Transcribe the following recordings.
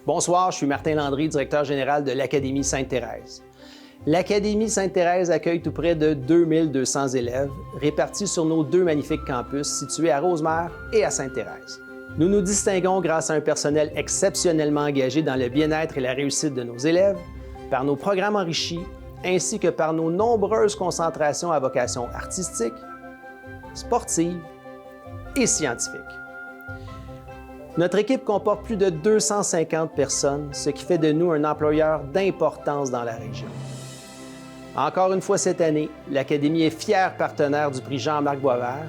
Bonsoir, je suis Martin Landry, directeur général de l'Académie Sainte-Thérèse. L'Académie Sainte-Thérèse accueille tout près de 2200 élèves répartis sur nos deux magnifiques campus situés à Rosemère et à Sainte-Thérèse. Nous nous distinguons grâce à un personnel exceptionnellement engagé dans le bien-être et la réussite de nos élèves, par nos programmes enrichis, ainsi que par nos nombreuses concentrations à vocation artistique, sportive et scientifique. Notre équipe comporte plus de 250 personnes, ce qui fait de nous un employeur d'importance dans la région. Encore une fois cette année, l'Académie est fière partenaire du prix Jean-Marc Boisvert,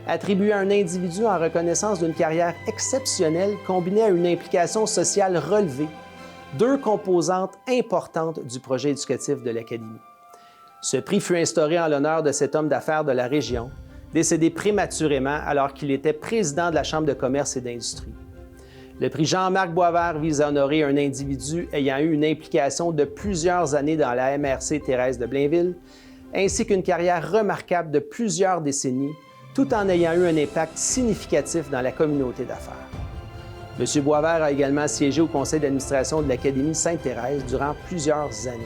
attribué à un individu en reconnaissance d'une carrière exceptionnelle combinée à une implication sociale relevée, deux composantes importantes du projet éducatif de l'Académie. Ce prix fut instauré en l'honneur de cet homme d'affaires de la région, décédé prématurément alors qu'il était président de la Chambre de commerce et d'industrie. Le prix Jean-Marc Boisvert vise à honorer un individu ayant eu une implication de plusieurs années dans la MRC Thérèse de Blainville, ainsi qu'une carrière remarquable de plusieurs décennies, tout en ayant eu un impact significatif dans la communauté d'affaires. M. Boisvert a également siégé au conseil d'administration de l'Académie Sainte-Thérèse durant plusieurs années.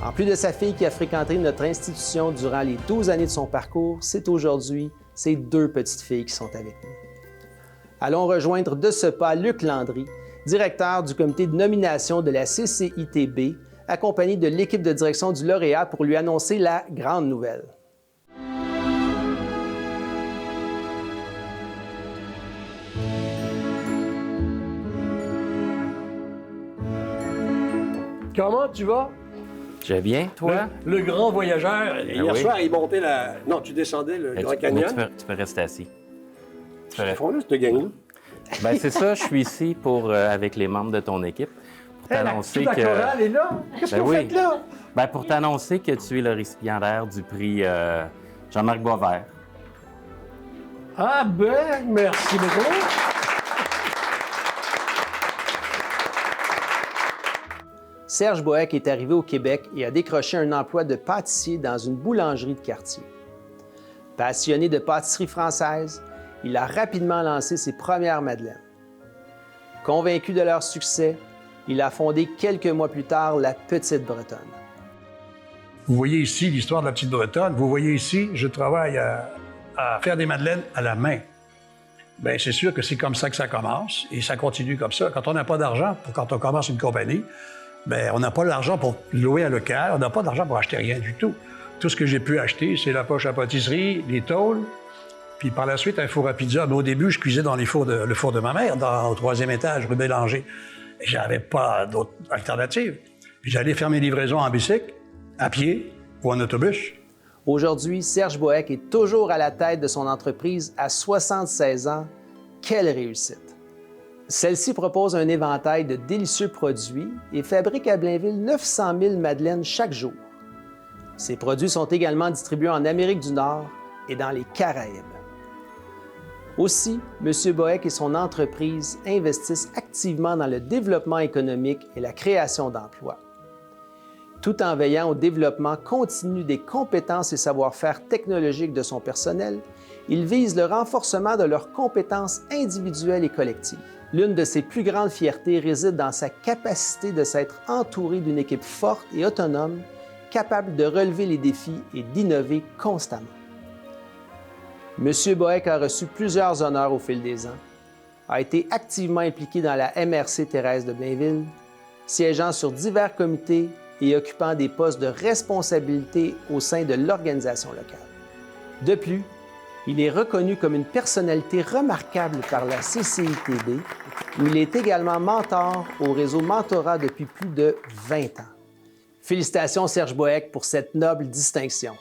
En plus de sa fille qui a fréquenté notre institution durant les 12 années de son parcours, c'est aujourd'hui ses deux petites filles qui sont avec nous. Allons rejoindre de ce pas Luc Landry, directeur du comité de nomination de la CCITB, accompagné de l'équipe de direction du lauréat pour lui annoncer la grande nouvelle. Comment tu vas? Je vais bien, toi? Le grand voyageur. Hier soir, il montait la... Non, tu descendais le Grand Canyon. Tu peux rester assis. Ils font là, cette gang-là. Ben c'est ça, je suis ici avec les membres de ton équipe pour t'annoncer que... La chorale est là? Qu'est-ce que vous faites là? Ben pour t'annoncer que tu es le récipiendaire du prix Jean-Marc Boisvert. Ah ben, merci beaucoup. Serge Bohec est arrivé au Québec et a décroché un emploi de pâtissier dans une boulangerie de quartier. Passionné de pâtisserie française, il a rapidement lancé ses premières madeleines. Convaincu de leur succès, il a fondé quelques mois plus tard la Petite Bretonne. Vous voyez ici l'histoire de la Petite Bretonne. Vous voyez ici, je travaille à faire des madeleines à la main. Bien, c'est sûr que c'est comme ça que ça commence et ça continue comme ça. Quand on n'a pas d'argent, quand on commence une compagnie, bien, on n'a pas l'argent pour louer un local, on n'a pas d'argent pour acheter rien du tout. Tout ce que j'ai pu acheter, c'est la poche à pâtisserie, les tôles, puis par la suite, un four à pizza. Mais au début, je cuisais dans le four de ma mère, au 3e étage, rue Bélanger. Et j'avais pas d'autre alternative. Puis j'allais faire mes livraisons en bicycle, à pied ou en autobus. Aujourd'hui, Serge Bohec est toujours à la tête de son entreprise à 76 ans. Quelle réussite! Celle-ci propose un éventail de délicieux produits et fabrique à Blainville 900 000 madeleines chaque jour. Ces produits sont également distribués en Amérique du Nord et dans les Caraïbes. Aussi, M. Bohec et son entreprise investissent activement dans le développement économique et la création d'emplois. Tout en veillant au développement continu des compétences et savoir-faire technologiques de son personnel, il vise le renforcement de leurs compétences individuelles et collectives. L'une de ses plus grandes fiertés réside dans sa capacité de s'être entouré d'une équipe forte et autonome, capable de relever les défis et d'innover constamment. M. Bohec a reçu plusieurs honneurs au fil des ans, a été activement impliqué dans la MRC Thérèse de Blainville, siégeant sur divers comités et occupant des postes de responsabilité au sein de l'organisation locale. De plus, il est reconnu comme une personnalité remarquable par la CCITB, où il est également mentor au réseau Mentorat depuis plus de 20 ans. Félicitations Serge Bohec pour cette noble distinction.